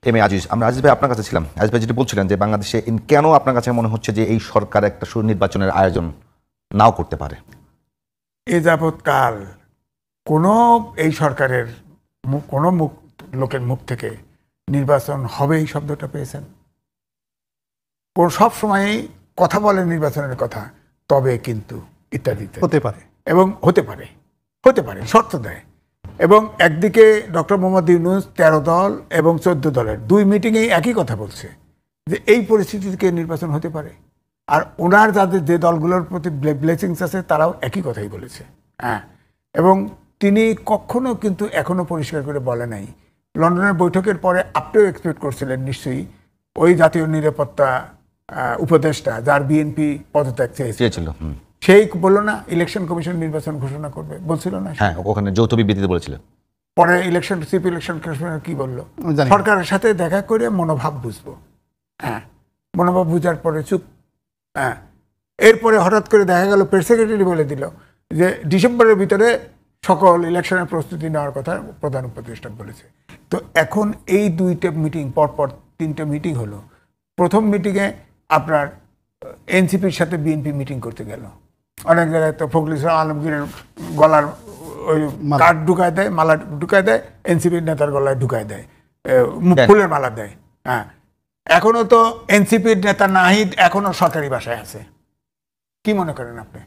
M A Aziz, আমরা আজিজ ভাই আপনার কাছে ছিলাম। আজিজ ভাই যেটা বলছিলেন যে বাংলাদেশে কেন আপনার কাছে মনে হচ্ছে যে এই সরকার একটা নির্বাচনের আয়োজন নাও করতে পারে? এ যাবৎকাল কোনো এই সরকারের কোনো লোকের মুখ থেকে নির্বাচন হবে এই শব্দটা পেয়েছেন? সব সময়ই কথা বলে নির্বাচনের কথা, তবে কিন্তু ইত্যাদিতে হতে পারে এবং হতে পারে শর্ত দেয়। এবং একদিকে ডক্টর মোহাম্মদ ইউনূস 13 দল এবং 14 দলের 2 মিটিংয়ে একই কথা বলছে যে এই পরিস্থিতি থেকে নির্বাচন হতে পারে। আর ওনার যাদের যে দলগুলোর প্রতি ব্লেসিংস আছে তারাও একই কথাই বলেছে। হ্যাঁ, এবং তিনি কখনো কিন্তু এখনো পরিষ্কার করে বলে নাই। লন্ডনের বৈঠকের পরে আপনিও এক্সপেক্ট করছিলেন নিশ্চয়ই ওই জাতীয় নিরাপত্তা উপদেষ্টা যার বিএনপি পদত্যাগ চেয়েছিল, সেই বললো না ইলেকশন কমিশন নির্বাচন ঘোষণা করবে, বলছিল না? হ্যাঁ, ওখানে যৌথ বিবৃতিতে বলেছিল। পরে চিফ ইলেকশন কমিশনার কি বললো? সরকারের সাথে দেখা করে মনোভাব বুঝবো। হ্যাঁ, মনোভাব বুঝার পরে চুপ। হ্যাঁ, এরপরে হঠাৎ করে দেখা গেল প্রেস সেক্রেটারি বলে দিল যে ডিসেম্বরের ভিতরে সকল ইলেকশনের প্রস্তুতি নেওয়ার কথা প্রধান উপদেষ্টা বলেছে। তো এখন এই 2টা মিটিং পরপর 3টে মিটিং হলো। প্রথম মিটিংয়ে আপনার এনসিপির সাথে বিএনপি মিটিং করতে গেল। অনেক জায়গায় তো ফখরুল ইসলাম আলমগীরের গলার ওই কার্ড ঢুকায় দেয়, মালা ঢুকায় দেয়, এনসিপির নেতার গলায় ঢুকায় দেয়, ফুলের মালা দেয়। হ্যাঁ, এখনো তো এনসিপির নেতা নাহিদ এখনো সরকারি বাসায় আছে। কি মনে করেন আপনি?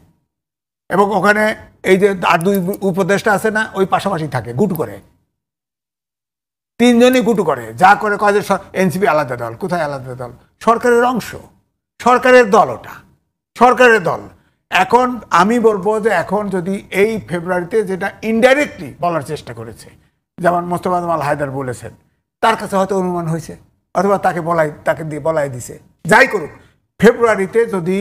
এবং ওখানে এই যে আর 2 উপদেষ্টা আছে না, ওই পাশাপাশি থাকে, গুটু করে 3 জনই গুটু করে, যা করে কয় যে এনসিপি আলাদা দল। কোথায় আলাদা দল? সরকারের অংশ, সরকারের দল, ওটা সরকারের দল। এখন আমি বলবো যে এখন যদি এই ফেব্রুয়ারিতে যেটা ইনডাইরেক্টলি বলার চেষ্টা করেছে, যেমন মোস্তফা কামাল হায়দার বলেছেন, তার কাছে হয়তো অনুমান হয়েছে অথবা তাকে দিয়ে বলাই দিছে, যাই করুক ফেব্রুয়ারিতে যদি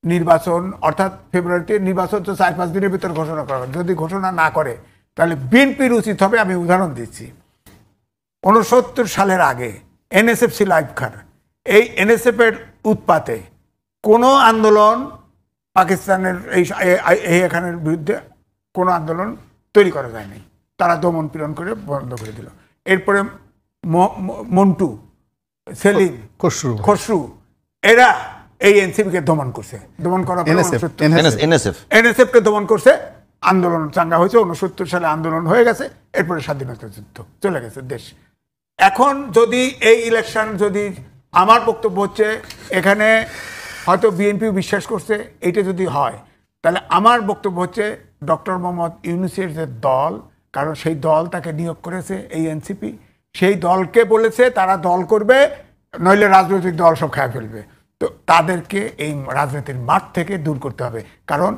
নির্বাচন, অর্থাৎ ফেব্রুয়ারিতে নির্বাচন তো 4-5 দিনের ভিতর ঘোষণা করা, যদি ঘোষণা না করে তাহলে বিএনপির উচিত হবে, আমি উদাহরণ দিচ্ছি, 69 সালের আগে এনএসএফ ছিল আইয়ুব খান, এই এনএসএফ এর উৎপাতে কোনো আন্দোলন পাকিস্তানের এই খানের বিরুদ্ধে কোনো আন্দোলন তৈরি করা যায়নি, তারা দমন পীড়ন করে বন্ধ করে দিল। এরপরে মন্টু, সেলিম, খসরু এরা এই এনসিপিকে দমন করছে, দমন করার পরে এনএসএফকে দমন করছে, আন্দোলন চাঙ্গা হয়েছে, 69 সালে আন্দোলন হয়ে গেছে, এরপরে স্বাধীনতা যুদ্ধ চলে গেছে দেশ। এখন যদি এই ইলেকশন, যদি আমার বক্তব্য হচ্ছে এখানে হয়তো বিএনপি বিশ্বাস করছে এইটা যদি হয়, তাহলে আমার বক্তব্য হচ্ছে ডক্টর মোহাম্মদ ইউনূসের যে দল, কারণ সেই দল তাকে নিয়োগ করেছে এই এনসিপি, সেই দলকে বলেছে তারা দল করবে, নইলে রাজনৈতিক দল সব খেয়ে ফেলবে। তো তাদেরকে এই রাজনীতির মাঠ থেকে দূর করতে হবে, কারণ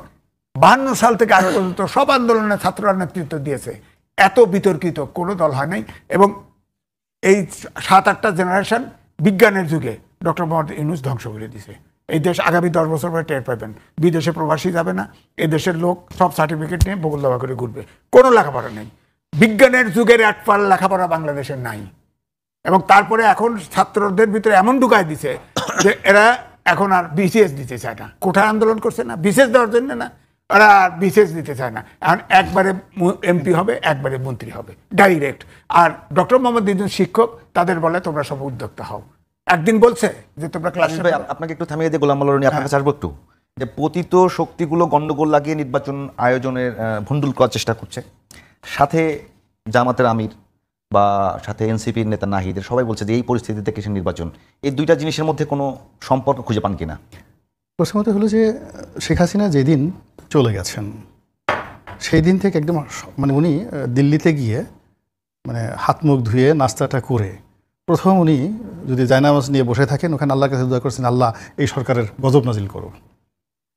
52 সাল থেকে আজ পর্যন্ত সব আন্দোলনে ছাত্ররা নেতৃত্ব দিয়েছে, এত বিতর্কিত কোনো দল হয় নাই। এবং এই 7-8টা জেনারেশন বিজ্ঞানের যুগে ডক্টর মোহাম্মদ ইউনূস ধ্বংস করে দিয়েছে এই দেশ। আগামী 10 বছর পরে টের পাবেন, বিদেশে প্রবাসী যাবে না, এ দেশের লোক সব সার্টিফিকেট নিয়ে বগল দাবা করে ঘুরবে, কোনো লেখাপড়া নেই। বিজ্ঞানের যুগের একপাল লেখাপড়া বাংলাদেশের নাই। এবং তারপরে এখন ছাত্রদের ভিতরে এমন ঢুকাই দিছে যে এরা এখন আর বিসিএস দিতে চায় না। কোঠায় আন্দোলন করছে না বিসিএস দেওয়ার জন্য না, ওরা আর বিসিএস দিতে চায় না, এখন একবারে এমপি হবে, একবারে মন্ত্রী হবে ডাইরেক্ট। আর ডক্টর মোহাম্মদ ইউনূস শিক্ষক, তাদের বলে তোমরা সব উদ্যোক্তা হও। একদিন বলছে যে তোমরা ক্লাস। আপনাকে একটু থামিয়ে দিয়ে গোলাম মাওলা রনি আপনার কাছে আসবো একটু, যে পতিত শক্তিগুলো গন্ডগোল লাগিয়ে নির্বাচন আয়োজনের ভণ্ডুল করার চেষ্টা করছে, সাথে জামাতের আমির বা সাথে এনসিপির নেতা নাহিদের সবাই বলছে যে এই পরিস্থিতিতে কিসের নির্বাচন, এই 2টা জিনিসের মধ্যে কোনো সম্পর্ক খুঁজে পান কিনা? প্রথমত হলো যে শেখ হাসিনা যেদিন চলে গেছেন সেই দিন থেকে একদম মানে উনি দিল্লিতে গিয়ে মানে হাত মুখ ধুয়ে নাস্তাটা করে প্রথম উনি যদি জায়নামাজ নিয়ে বসে থাকেন, ওখানে আল্লাহর কাছে দোয়া করছেন আল্লাহ এই সরকারের গজব নাজিল করো।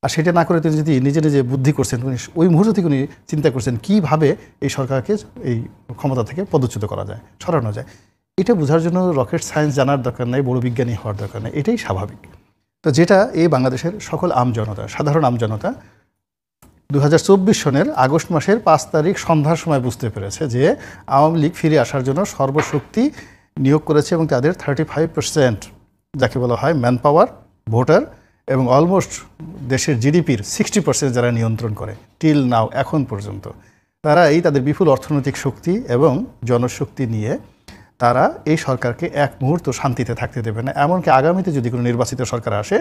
আর সেটা না করে তিনি যদি নিজে নিজে বুদ্ধি করছেন, ওই মুহূর্ত থেকে উনি চিন্তা করছেন কীভাবে এই সরকারকে এই ক্ষমতা থেকে পদচ্যুত করা যায়, সরানো যায়। এটা বোঝার জন্য রকেট সায়েন্স জানার দরকার নেই, বড় বিজ্ঞানী হওয়ার দরকার নেই, এটাই স্বাভাবিক। তো যেটা এই বাংলাদেশের সকল আমজনতা, সাধারণ আমজনতা 2024 সনের আগস্ট মাসের 5 তারিখ সন্ধ্যার সময় বুঝতে পেরেছে যে আওয়ামী লীগ ফিরে আসার জন্য সর্বশক্তি নিয়োগ করেছে এবং তাদের 35% যাকে বলা হয় ম্যান পাওয়ার, ভোটার এবং অলমোস্ট দেশের জিডিপির 60% যারা নিয়ন্ত্রণ করে টিল নাও, এখন পর্যন্ত তারা এই তাদের বিপুল অর্থনৈতিক শক্তি এবং জনশক্তি নিয়ে তারা এই সরকারকে এক মুহূর্ত শান্তিতে থাকতে দেবে না, এমনকি আগামীতে যদি কোনো নির্বাচিত সরকার আসে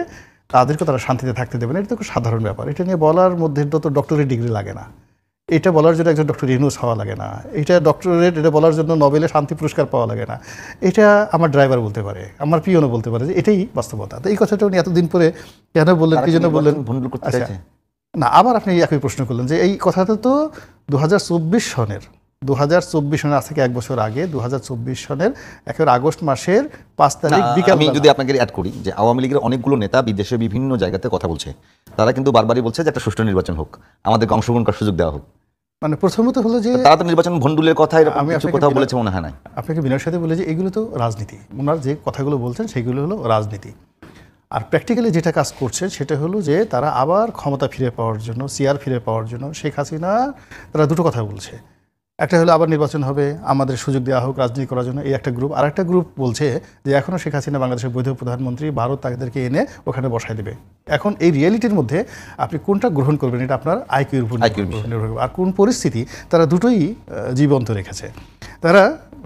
তাদেরকে তারা শান্তিতে থাকতে দেবে না। এটা তো খুব সাধারণ ব্যাপার। এটা নিয়ে বলার মধ্যে তো ডক্টরেট ডিগ্রি লাগে না, এটা বলার জন্য একজন ডক্টর ইউনূস হওয়া লাগে না, এটা ডক্টরেট এটা বলার জন্য নোবেলে শান্তি পুরস্কার পাওয়া লাগে না। এটা আমার ড্রাইভার বলতে পারে, আমার পিওনও বলতে পারে যে এটাই বাস্তবতা। তো এই কথাটা উনি এতদিন পরে কেন বললেন, কি জন্য বললেন? ভণ্ডুল করতে আচ্ছা, চাইছে। না আবার আপনি একই প্রশ্ন করলেন যে এই কথাটা তো 2024 সনের 2024 সনের আজ থেকে 1 বছর আগে 2024 সনের একেবারে আগস্ট মাসের 5 তারিখ বিকাল। আমি যদি আপনাকে অ্যাড করি যে আওয়ামী লীগের অনেকগুলো নেতা বিদেশে বিভিন্ন জায়গাতে কথা বলছে, তারা কিন্তু বারবারই বলছে যে একটা সুষ্ঠু নির্বাচন হোক, আমাদেরকে অংশগ্রহণ করার সুযোগ দেওয়া হোক। মানে প্রথমত হলো যে তারা তো নির্বাচন ভণ্ডুলের কথা এরকম আমি কিছু আপনাকে কথা বলেছে মনে হয় না। আপনাকে বিনয়ের সাথে বলে যে এগুলো তো রাজনীতি, ওনার যে কথাগুলো বলছেন সেগুলো হলো রাজনীতি। আর প্র্যাকটিক্যালি যেটা কাজ করছে সেটা হলো যে তারা আবার ক্ষমতা ফিরে পাওয়ার জন্য, সিআর ফিরে পাওয়ার জন্য শেখ হাসিনা তারা দুটো কথা বলছে। একটা হলো আবার নির্বাচন হবে, আমাদের সুযোগ দেওয়া হোক রাজনীতি করার জন্য, এই একটা গ্রুপ। আর একটা গ্রুপ বলছে যে এখনও শেখ হাসিনা বাংলাদেশের বৈধ প্রধানমন্ত্রী, ভারত তাদেরকে এনে ওখানে বসায় দেবে। এখন এই রিয়েলিটির মধ্যে আপনি কোনটা গ্রহণ করবেন এটা আপনার আইকিউর উপর নির্ভর করবে। আর কোন পরিস্থিতি, তারা দুটোই জীবন্ত রেখেছে। তারা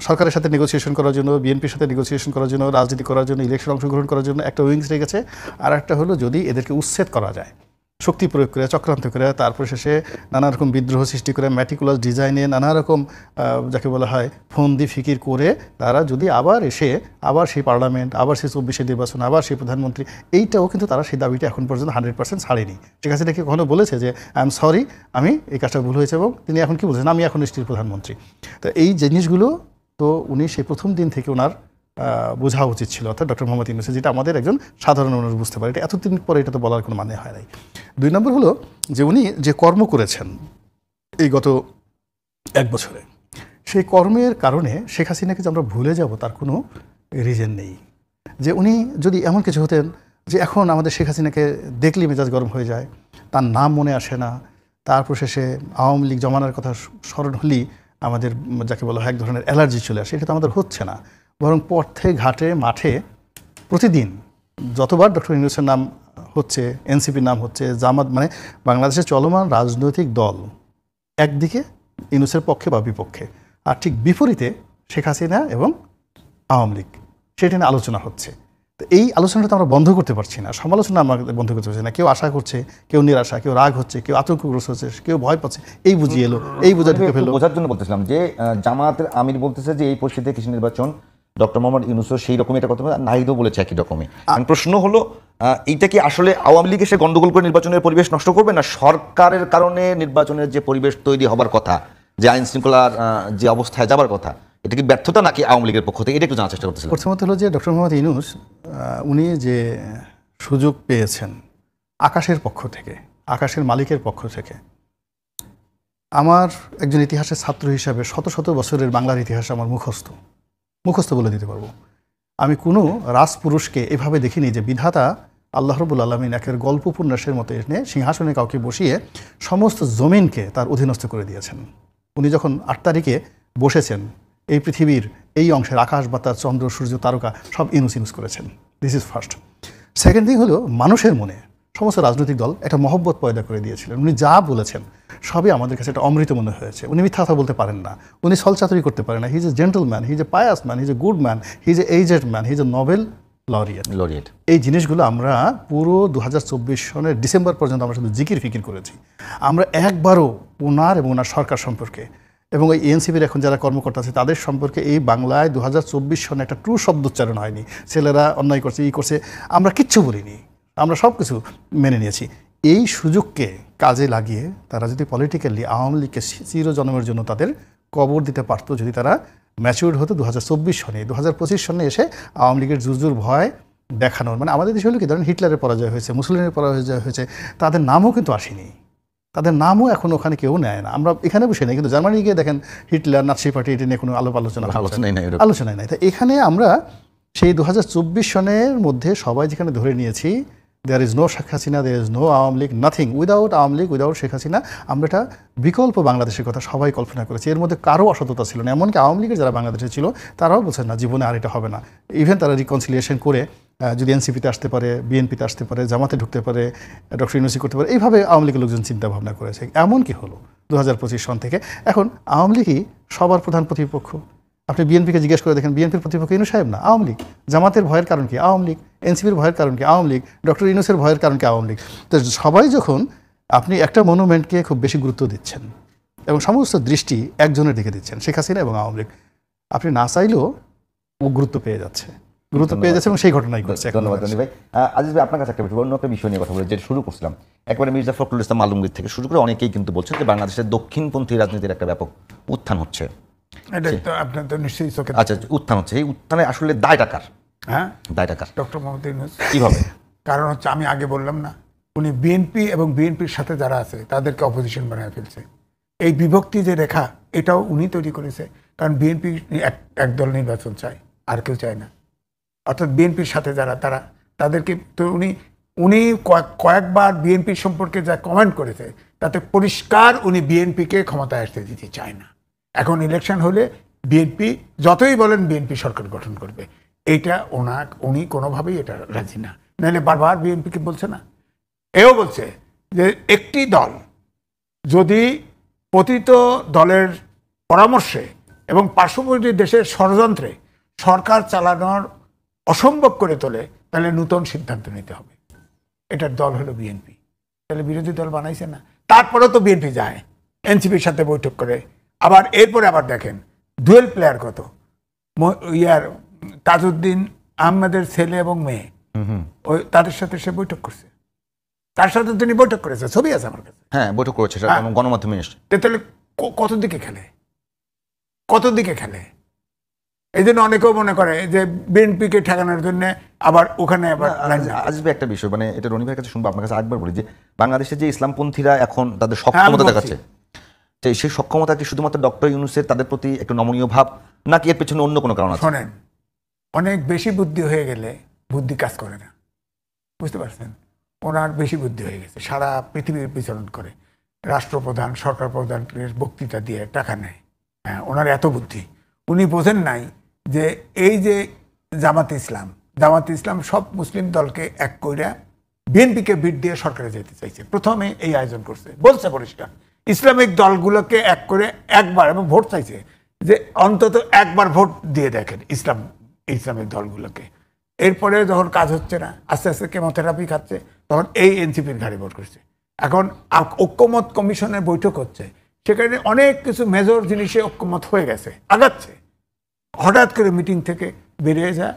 সরকারের সাথে নেগোসিয়েশন করার জন্য, বিএনপির সাথে নেগোসিয়েশন করার জন্য, রাজনীতি করার জন্য, ইলেকশন অংশগ্রহণ করার জন্য একটা উইংস রেখেছে। আর একটা হলো যদি এদেরকে উচ্ছেদ করা যায় শক্তি প্রয়োগ করে, চক্রান্ত করে, তারপর শেষে নানা রকম বিদ্রোহ সৃষ্টি করে, ম্যাটিকুলাস ডিজাইনে নানা রকম যাকে বলা হয় ফন্দি ফিকির করে তারা যদি আবার এসে আবার সেই পার্লামেন্ট, আবার সেই 24 নির্বাচন, আবার সেই প্রধানমন্ত্রী, এইটাও কিন্তু তারা সেই দাবিটা এখন পর্যন্ত 100% ছাড়েনি। ঠিক আছে, দেখে কখনো বলেছে যে আই এম সরি, আমি এই কাজটা ভুল হয়েছে, এবং তিনি এখন কি বলছেন, আমি এখন নিশ্চিত প্রধানমন্ত্রী। তো এই জিনিসগুলো তো উনি সেই প্রথম দিন থেকে ওনার বোঝা উচিত ছিল, অর্থাৎ ডক্টর মোহাম্মদ ইউনূস, যেটা আমাদের একজন সাধারণ মানুষ বুঝতে পারে। এটা এতদিন পরে এটা তো বলার কোনো মানে হয় নাই। 2 নম্বর হলো যে উনি যে কর্ম করেছেন এই গত 1 বছরে, সেই কর্মের কারণে শেখ হাসিনাকে যে আমরা ভুলে যাব তার কোনো রিজন নেই। যে উনি যদি এমন কিছু হতেন যে এখন আমাদের শেখ হাসিনাকে দেখলে মেজাজ গরম হয়ে যায়, তার নাম মনে আসে না, তারপর শেষে আওয়ামী লীগ জমানার কথা স্মরণ হলেই আমাদের যাকে বলা হয় এক ধরনের অ্যালার্জি চলে আসে, এটা তো আমাদের হচ্ছে না। বরং পথে ঘাটে মাঠে প্রতিদিন যতবার ডক্টর ইউনূসের নাম হচ্ছে, এনসিপির নাম হচ্ছে, জামাত, মানে বাংলাদেশের চলমান রাজনৈতিক দল একদিকে ইউনূসের পক্ষে বা বিপক্ষে, আর ঠিক বিপরীতে শেখ হাসিনা এবং আওয়ামী লীগ, সেটা নিয়ে আলোচনা হচ্ছে। তো এই আলোচনাটা তো আমরা বন্ধ করতে পারছি না, সমালোচনা আমরা বন্ধ করতে পারছি না। কেউ আশা করছে, কেউ নিরাশা, কেউ রাগ হচ্ছে, কেউ আতঙ্কগ্রস্ত হচ্ছে, কেউ ভয় পাচ্ছে, এই বুঝিয়ে এলো, এই বুঝা ঢুকে ফেললো। বোঝার জন্য বলতেছিলাম যে জামায়াতের আমির বলতেছে যে এই পরিস্থিতিতে কৃষি নির্বাচন ডক্টর মোহাম্মদ ইউনূসও সেই রকমই এটা কথা বলে, নাহিদও বলেছে একই রকমই। প্রশ্ন হলো এইটা কি আসলে আওয়ামী লীগ এসে গন্ডগোল করে নির্বাচনের পরিবেশ নষ্ট করবে, না সরকারের কারণে নির্বাচনের যে পরিবেশ তৈরি হবার কথা, যে আইন শৃঙ্খলার যে অবস্থায় যাবার কথা, এটা কি ব্যর্থতা নাকি আওয়ামী লীগের পক্ষ থেকে, এটা একটু জানার চেষ্টা করতেছিলাম। প্রথমত হলো যে ডক্টর মোহাম্মদ ইউনূস উনি যে সুযোগ পেয়েছেন আকাশের পক্ষ থেকে, আকাশের মালিকের পক্ষ থেকে। আমার একজন ইতিহাসের ছাত্র হিসাবে শত শত বছরের বাংলার ইতিহাস আমার মুখস্থ বলে দিতে পারবো। আমি কোনো রাজপুরুষকে এভাবে দেখিনি যে বিধাতা আল্লাহ রাব্বুল আলামিন একের গল্প উপন্যাসের মতো এনে সিংহাসনে কাউকে বসিয়ে সমস্ত জমিনকে তার অধীনস্থ করে দিয়েছেন। উনি যখন 8 তারিখে বসেছেন, এই পৃথিবীর এই অংশের আকাশ বাতাস চন্দ্র সূর্য তারকা সব ইউনূস করেছেন। This is first. Second thing হলো মানুষের মনে সমস্ত রাজনৈতিক দল একটা মহব্বত পয়দা করে দিয়েছিলেন। উনি যা বলেছেন সবই আমাদের কাছে একটা অমৃত মনে হয়েছে। উনি মিথ্যা কথা বলতে পারেন না, উনি ছলচাতুরি করতে পারেন না। He is a gentleman, he is a pious man, he is a good man, he is a aged man, he is a Nobel laureate. এই জিনিসগুলো আমরা পুরো 2024 সনের ডিসেম্বর পর্যন্ত আমরা শুধু জিকির ফিকির করেছি। আমরা একবারও ওনার এবং ওনার সরকার সম্পর্কে এবং এই এনসিপির এখন যারা কর্মকর্তা আছে তাদের সম্পর্কে এই বাংলায় 2024 সনে একটা ট্রু শব্দ উচ্চারণ হয়নি। ছেলেরা অন্যায় করছে, ই করছে, আমরা কিচ্ছু বলিনি, আমরা সব কিছু মেনে নিয়েছি। এই সুযোগকে কাজে লাগিয়ে তারা যদি পলিটিক্যালি আওয়ামী লীগকে চিরজন্মের জন্য তাদের কবর দিতে পারতো, যদি তারা ম্যাচিউর হতো 2024 সনে, 2025 সনে এসে আওয়ামী লীগের জুজুর ভয় দেখানোর, মানে আমাদের দেশে হলো কি ধরেন হিটলারের পরাজয় হয়েছে, মুসলিমের পরাজয় হয়েছে, তাদের নামও কিন্তু আসেনি, তাদের নামও এখন ওখানে কেউ নেয় না। আমরা এখানে বসে নেই, কিন্তু জার্মানি গিয়ে দেখেন হিটলার, নাৎসি পার্টি, এটা নিয়ে কোনো আলোচনাই নাই। তাই এখানে আমরা সেই 2024 সনের মধ্যে সবাই যেখানে ধরে নিয়েছি there is no Sheikh Hasina, there is no Awami League, nothing, without Awami League, without Sheikh Hasina, আমরা এটা বিকল্প বাংলাদেশের কথা সবাই কল্পনা করেছি। এর মধ্যে কারো অসততা ছিল না, এমনকি আওয়ামী লীগের যারা বাংলাদেশে ছিল তারাও বলছেন না জীবনে আর এটা হবে না। ইভেন তারা রিকনসিলিয়েশন করে যদি এনসিপিতে আসতে পারে, বিএনপিতে আসতে পারে, জামাতে ঢুকতে পারে, ডক্টর ইউনূস করতে পারে, এইভাবে আওয়ামী লীগের লোকজন চিন্তা ভাবনা করেছে। এমন কি হলো 2025 সন থেকে এখন আওয়ামী লীগই সবার প্রধান প্রতিপক্ষ। আপনি বিএনপিকে জিজ্ঞেস করে দেখেন, বিএনপির প্রতিপক্ষ ইউনূস সাহেব না, আওয়ামী লীগ। জামাতের ভয়ের কারণ কি? আওয়ামী লীগ। এনসিপির ভয়ের কারণ কি? আওয়ামী লীগ। ডক্টর ইউনূসের ভয়ের কারণ কি? আওয়ামী লীগ। তো সবাই যখন আপনি একটা মনুমেন্টকে খুব বেশি গুরুত্ব দিচ্ছেন এবং সমস্ত দৃষ্টি একজনের দিকে দিচ্ছেন, শেখ হাসিনা এবং আওয়ামী লীগ, আপনি না চাইলেও ও গুরুত্ব পেয়ে যাচ্ছে, এবং সেই ঘটনাই ঘটছে। ধন্যবাদ রনি ভাই। আজিজ ভাই, আপনার কাছে একটা অন্য একটা বিষয় নিয়ে কথা বলে, যেটা শুরু করছিলাম একবারে মির্জা ফখরুল ইসলাম আলমগীর থেকে শুরু করে অনেকেই কিন্তু বলছেন যে বাংলাদেশের দক্ষিণপন্থী রাজনীতির একটা ব্যাপক উত্থান হচ্ছে। এটা তো আপনার তো নিশ্চয়ই চোখে। আচ্ছা, উত্থান হচ্ছে, এই উত্থানে আসলে দায়টা কার? হ্যাঁ, দায়টা কার? ডক্টর মোহাম্মদ ইউনূস। কিভাবে? কারণ হচ্ছে আমি আগে বললাম না, উনি বিএনপি এবং বিএনপির সাথে যারা আছে তাদেরকে অপোজিশন বানিয়ে ফেলছে। এই বিভক্তি যে রেখা, এটাও উনি তৈরি করেছে। কারণ বিএনপি একদল নির্বাচন চায়, আর কেউ চায় না। অর্থাৎ বিএনপির সাথে যারা, তাদেরকে তো উনি কয়েকবার বিএনপির সম্পর্কে যা কমেন্ট করেছে তাতে পরিষ্কার উনি বিএনপিকে ক্ষমতায় আসতে দিতে চায় না। এখন ইলেকশন হলে বিএনপি যতই বলেন বিএনপি সরকার গঠন করবে, এইটা উনি কোনোভাবেই এটা রাজি না। নাহলে বারবার বিএনপিকে বলছে না, এও বলছে যে একটি দল যদি পতিত দলের পরামর্শে এবং পার্শ্ববর্তী দেশের ষড়যন্ত্রে সরকার চালানোর অসম্ভব করে তোলে, তাহলে নূতন সিদ্ধান্ত নিতে হবে। এটার দল হলো বিএনপি। তাহলে বিরোধী দল বানাইছে না। তারপরেও তো বিএনপি যায় এনসিপির সাথে বৈঠক করে। আবার এরপরে আবার দেখেন ডুয়েল প্লেয়ার কত, তাজউদ্দিন আহমেদের ছেলে এবং মেয়ে, ওই তাদের সাথে সে বৈঠক করছে, তার সাথে তিনি বৈঠক করেছে, ছবি আছে আমার কাছে। হ্যাঁ, বৈঠক করেছে, গণমাধ্যমে এসেছে। তাহলে কত দিকে খেলে? এই জন্য অনেকেও মনে করে যে বিএনপিকে ঠেকানোর জন্য আবার ওখানে আবার আসবে একটা বিষয়, মানে এটা রনি ভাইয়ের কাছে শুনবো, আপনার কাছে একবার বলি যে বাংলাদেশে যে ইসলামপন্থীরা এখন তাদের সক্ষমতা দেখাচ্ছে, সেই সক্ষমতা কি শুধুমাত্র ডক্টর ইউনূসের তাদের প্রতি একটু নমনীয় ভাব, নাকি এর পেছনে অন্য কোনো কারণ আছে? শোনেন, অনেক বেশি বুদ্ধি হয়ে গেলে বুদ্ধি কাজ করে না, বুঝতে পারছেন? ওনার বেশি বুদ্ধি হয়ে গেছে, সারা পৃথিবীর বিচরণ করে, রাষ্ট্রপ্রধান সরকার প্রধানের বক্তৃতা দিয়ে টাকা নেয়। হ্যাঁ, ওনার এত বুদ্ধি। উনি বোঝেন নাই যে এই যে জামাত ইসলাম সব মুসলিম দলকে এক কইরা বিএনপিকে বিট দিয়ে সরকারে যেতে চাইছে। প্রথমে এই আয়োজন করছে, বলছে পরিষ্কার ইসলামিক দলগুলোকে এক করে একবার, এবং ভোট চাইছে যে অন্তত একবার ভোট দিয়ে দেখেন ইসলামিক দলগুলোকে। এরপরে যখন কাজ হচ্ছে না, আস্তে আস্তে কেমোথেরাপি খাচ্ছে, তখন এই এনসিপির ঘাড়ে ভোট করছে। এখন ঐক্যমত কমিশনের বৈঠক হচ্ছে, সেখানে অনেক কিছু মেজর জিনিসে ঐক্যমত হয়ে গেছে, আগাচ্ছে। হঠাৎ করে মিটিং থেকে বেরিয়ে যায়,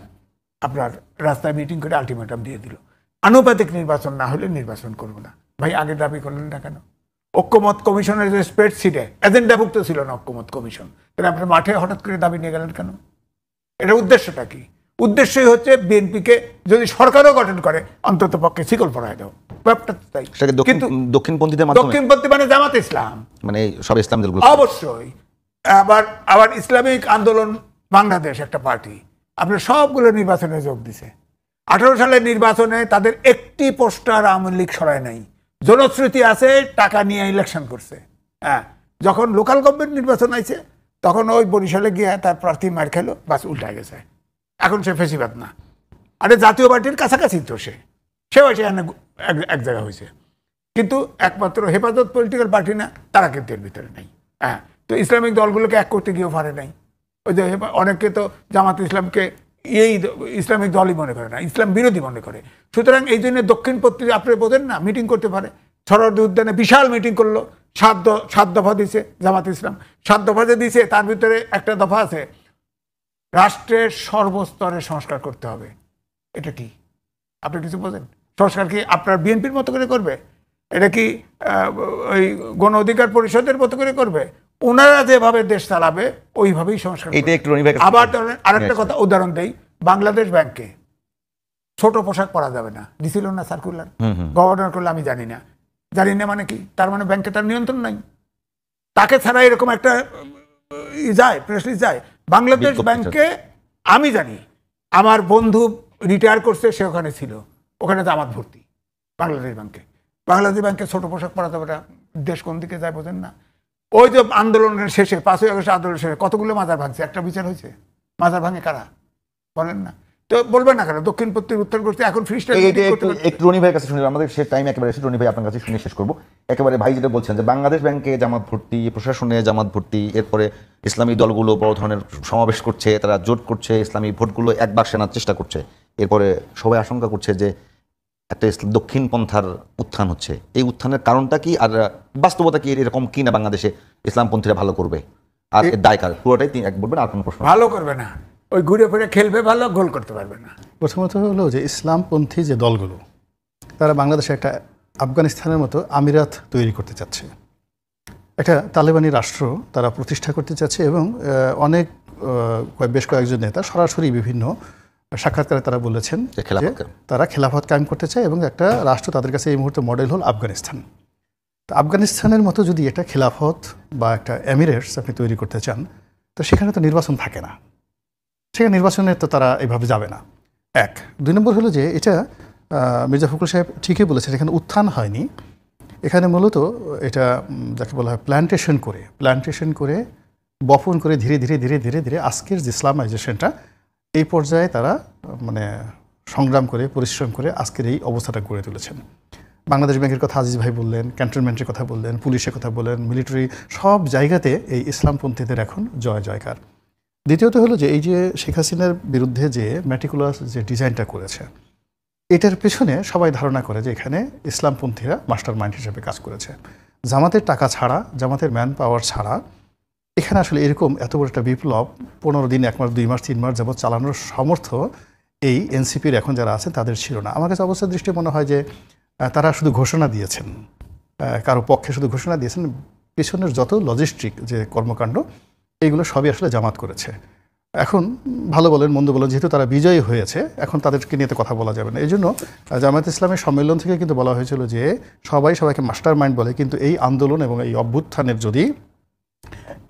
আপনার রাস্তায় মিটিং করে আলটিমেটাম দিয়ে দিল, আনুপাতিক নির্বাচন না হলে নির্বাচন করব না। ভাই, আগে দাবি করলেন না কেন? ঐক্যমত কমিশনের যে স্প্রেডশিটে এজেন্ডাভুক্ত ছিল না ঐক্যমত কমিশন, তাহলে আপনার মাঠে হঠাৎ করে দাবি নিয়ে গেলেন কেন? এটার উদ্দেশ্যটা কি? উদ্দেশ্যই হচ্ছে বিএনপিকে যদি সরকারও গঠন করে অন্তত পক্ষে শিকল পরায় দাও। কিন্তু দক্ষিণপন্থীদের দক্ষিণপন্থী মানে জামাত ইসলাম, মানে সব ইসলাম দলগুলো অবশ্যই। আবার ইসলামিক আন্দোলন বাংলাদেশ একটা পার্টি, আপনার সবগুলো নির্বাচনে যোগ দিছে। 18 সালের নির্বাচনে তাদের একটি পোস্টার আওয়ামী লীগ সরায় নাই। জনশ্রুতি আছে টাকা নিয়ে ইলেকশন করছে। হ্যাঁ, যখন লোকাল গভর্নমেন্ট নির্বাচন আইছে তখন ওই বরিশালে গিয়ে তার প্রার্থী মার খেলো, বাস উল্টা গেছে। এখন সে ফেসিবাদ না, আরে জাতীয় পার্টির কাছাকাছি তো সেও এক জায়গা হয়েছে, কিন্তু একমাত্র হেফাজত পলিটিক্যাল পার্টি না, তারা কিন্তু এর ভিতরে নেই। হ্যাঁ, তো ইসলামিক দলগুলোকে এক করতে গিয়েও পারে নাই। ওই যে অনেকে তো জামাত ইসলামকে এই ইসলামিক দলই মনে করে না, ইসলাম বিরোধী মনে করে। সুতরাং এই জন্য দক্ষিণপন্থী আপনি বোঝেন না, মিটিং করতে পারে। সরোয়ার্দী উদ্যানে বিশাল মিটিং করলো, 7 দফা দিছে জামাত ইসলাম। 7 দফা যে দিছে তার ভিতরে একটা দফা আছে রাষ্ট্রের সর্বস্তরে সংস্কার করতে হবে। এটা কি আপনি কিছু বোঝেন? সংস্কার কি আপনার বিএনপির মতো করে করবে? এটা কি ওই গণ অধিকার পরিষদের মতো করে করবে? ওনারা যেভাবে দেশ চালাবে ওইভাবেই সংস্কার। আবার আরেকটা কথা উদাহরণ দেই, বাংলাদেশ ব্যাংকে ছোট পোশাক পরা যাবে না দিছিল না সার্কুলার, গভর্নর করলে। আমি জানি না মানে কি? তার মানে ব্যাংকে তার নিয়ন্ত্রণ নাই, তাকে ছাড়া এরকম একটা যায় প্রেস লিস্ট যায়। বাংলাদেশ ব্যাংকে আমি জানি, আমার বন্ধু রিটায়ার করছে, সে ওখানে ছিল, ওখানে জামাত ভর্তি। বাংলাদেশ ব্যাংকে ছোট পোশাক পরা যাবে না। দেশ কোন দিকে যায় বোঝেন না? ওই যে আন্দোলনের শেষে 5ই আগস্ট আন্দোলনের শেষে কতগুলো মাজার ভাঙছে, একটা বিচার হয়েছে? মাজার ভাঙে কারা বলেন না? তো বলবেন না কেন দক্ষিণপন্থীর উত্থান করছে, এখন খ্রিস্টান একটু রনি ভাইয়ের কাছে শুনি, আমাদের সে টাইম একেবারে এসে, রনি ভাই আপনার কাছে শুনে শেষ করবো। একেবারে ভাই যেটা বলছেন যে বাংলাদেশ ব্যাংকে জামাত ভর্তি, প্রশাসনে জামাত ভর্তি, এরপরে ইসলামী দলগুলো বড় ধরনের সমাবেশ করছে, তারা জোট করছে, ইসলামী ভোটগুলো এক বাক্সে আনার চেষ্টা করছে, এরপরে সবাই আশঙ্কা করছে যে একটা দক্ষিণ পন্থার উত্থান হচ্ছে। এই উত্থানের কারণটা কি, আর বাস্তবতা কি এরকম কি না বাংলাদেশে ইসলামপন্থীরা ভালো করবে, আর এর দায় কার? পুরোটাই এক বলবেন, আর কোনো প্রশ্ন? ভালো করবে না, ওই ঘুরে ফিরে খেলবে ভালো, গোল করতে পারবে না। প্রথমত হলো যে ইসলামপন্থী যে দলগুলো তারা বাংলাদেশে একটা আফগানিস্তানের মতো আমিরাত তৈরি করতে চাচ্ছে, একটা তালেবানি রাষ্ট্র তারা প্রতিষ্ঠা করতে চাচ্ছে, এবং অনেক বেশ কয়েকজন নেতা সরাসরি বিভিন্ন সাক্ষাৎকারে তারা বলেছেন যে তারা খেলাফত কায়েম করতে চায়, এবং একটা রাষ্ট্র তাদের কাছে এই মুহূর্তে মডেল হল আফগানিস্তান। তো আফগানিস্তানের মতো যদি একটা খেলাফত বা একটা এমিরেটস আপনি তৈরি করতে চান, তো সেখানে তো নির্বাচন থাকে না, সেখানে নির্বাচনে তো তারা এইভাবে যাবে না। এক, দুই নম্বর হলো যে এটা মির্জা ফখরুল সাহেব ঠিকই বলেছেন, এখানে উত্থান হয়নি, এখানে মূলত এটা যাকে বলা হয় প্ল্যান্টেশন করে বপন করে ধীরে ধীরে ধীরে ধীরে ধীরে আজকের যে ইসলামাইজেশনটা, এই পর্যায়ে তারা মানে সংগ্রাম করে পরিশ্রম করে আজকের এই অবস্থাটা গড়ে তুলেছেন। বাংলাদেশ ব্যাংকের কথা আজিজ ভাই বললেন, ক্যান্টনমেন্টের কথা বললেন, পুলিশের কথা বললেন, মিলিটারি, সব জায়গাতে এই ইসলামপন্থীদের এখন জয় জয়কার। দ্বিতীয়ত হলো যে এই যে শেখ হাসিনার বিরুদ্ধে যে ম্যাটিকুলাস যে ডিজাইনটা করেছে, এটার পেছনে সবাই ধারণা করে যে এখানে ইসলামপন্থীরা মাস্টার মাইন্ড হিসেবে কাজ করেছে। জামাতের টাকা ছাড়া, জামাতের ম্যান পাওয়ার ছাড়া এখানে আসলে এরকম এত বড় একটা বিপ্লব 15 দিন, 1 মাস, 2 মাস, 3 মাস যাবৎ চালানোর সামর্থ্য এই এনসিপির এখন যারা আছেন তাদের ছিল না। আমার কাছে অবস্থার দৃষ্টি মনে হয় যে তারা শুধু ঘোষণা দিয়েছেন, কারো পক্ষে শুধু ঘোষণা দিয়েছেন, পেছনের যত লজিস্টিক যে কর্মকাণ্ড এইগুলো সবই আসলে জামাত করেছে। এখন ভালো বলেন মন্দ বলেন, যেহেতু তারা বিজয়ী হয়েছে, এখন তাদেরকে নিয়ে তো কথা বলা যাবে না। এই জন্য জামায়াত ইসলামের সম্মেলন থেকে কিন্তু বলা হয়েছিল যে সবাই সবাইকে মাস্টার মাইন্ড বলে, কিন্তু এই আন্দোলন এবং এই অভ্যুত্থানের যদি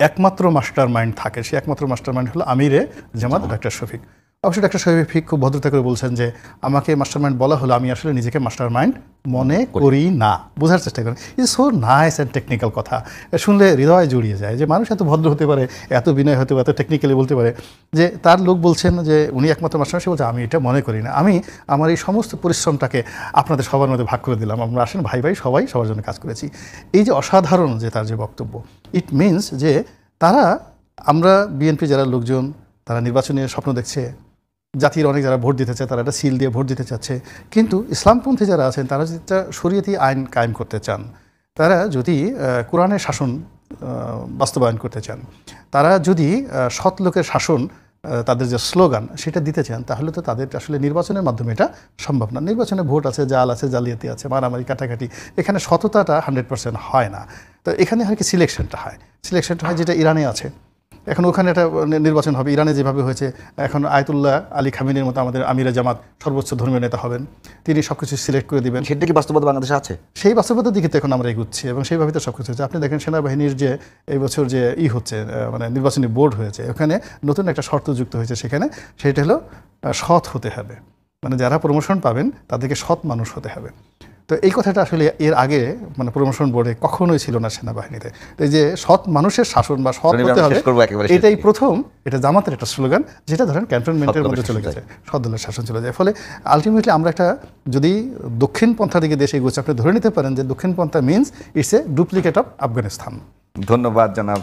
একমাত্র মাস্টার মাইন্ড থাকে, সে একমাত্র মাস্টার মাইন্ড হলো আমিরে জামাত ডক্টর শফিক। অবশ্যই ডক্টর শফিক খুব ভদ্রতা করে বলছেন যে আমাকে মাস্টার মাইন্ড বলা হলো, আমি আসলে নিজেকে মাস্টার মাইন্ড মনে করি না। বোঝার চেষ্টা করেন, is so nice and technical কথা, শুনলে হৃদয় জুড়িয়ে যায় যে মানুষ এত ভদ্র হতে পারে, এত বিনয় হতে পারে, এত টেকনিক্যালি বলতে পারে, যে তার লোক বলছেন যে উনি একমাত্র মাস্টার, সে বলছে আমি এটা মনে করি না, আমি আমার এই সমস্ত পরিশ্রমটাকে আপনাদের সবার মধ্যে ভাগ করে দিলাম, আমরা আসেন ভাই ভাই সবাই সবার জন্য কাজ করেছি। এই যে অসাধারণ যে তার যে বক্তব্য, ইট মিনস যে তারা, আমরা বিএনপি যারা লোকজন তারা নির্বাচনের স্বপ্ন দেখছে, জাতির অনেক যারা ভোট দিতে চায় তারা একটা সিল দিয়ে ভোট দিতে চাচ্ছে, কিন্তু ইসলামপন্থী যারা আছেন তারা যদি শরীয়তি আইন কায়েম করতে চান, তারা যদি কোরআনের শাসন বাস্তবায়ন করতে চান, তারা যদি সৎ লোকের শাসন তাদের যে স্লোগান সেটা দিতে চান, তাহলে তো তাদের আসলে নির্বাচনের মাধ্যমে এটা সম্ভব না। নির্বাচনে ভোট আছে, জাল আছে, জালিয়াতি আছে, মারামারি কাটাকাটি, এখানে সততাটা 100% হয় না। তো এখানে হয় কি সিলেকশনটা হয় যেটা ইরানে আছে। এখন ওখানে একটা নির্বাচন হবে, ইরানে যেভাবে হয়েছে, এখন আয়াতুল্লাহ আলী খামেনির মতো আমাদের আমিরে জামাত সর্বোচ্চ ধর্মীয় নেতা হবেন, তিনি সব কিছু সিলেক্ট করে দিবেন। সেটা কি বাস্তবতা বাংলাদেশে আছে? সেই বাস্তবতার দিকে তো এখন আমরা এগুচ্ছি, এবং সেইভাবে তো সব কিছু হচ্ছে। আপনি দেখেন সেনাবাহিনীর যে এই বছর যে হচ্ছে, মানে নির্বাচনী বোর্ড হয়েছে, ওখানে নতুন একটা শর্ত যুক্ত হয়েছে, সেখানে সেটা হলো সৎ হতে হবে, মানে যারা প্রমোশন পাবেন তাদেরকে সৎ মানুষ হতে হবে। তো এই কথাটা আসলে এর আগে মানে প্রমোশন বোর্ডে কখনোই ছিল না সেনাবাহিনীতে। এই যে সৎ মানুষের শাসন বা সৎ হতে হবে, এটাই প্রথম, এটা জামাতের একটা স্লোগান, যেটা ধরেন ক্যান্টনমেন্টের মধ্যে চলে গেছে, সৎ দলের শাসন চলে যায়। ফলে আলটিমেটলি আমরা একটা যদি দক্ষিণ পন্থা দিকে দেশে এগোচ্ছে, আপনি ধরে নিতে পারেন যে দক্ষিণ পন্থা means it's a duplicate of Afghanistan. ধন্যবাদ জনাব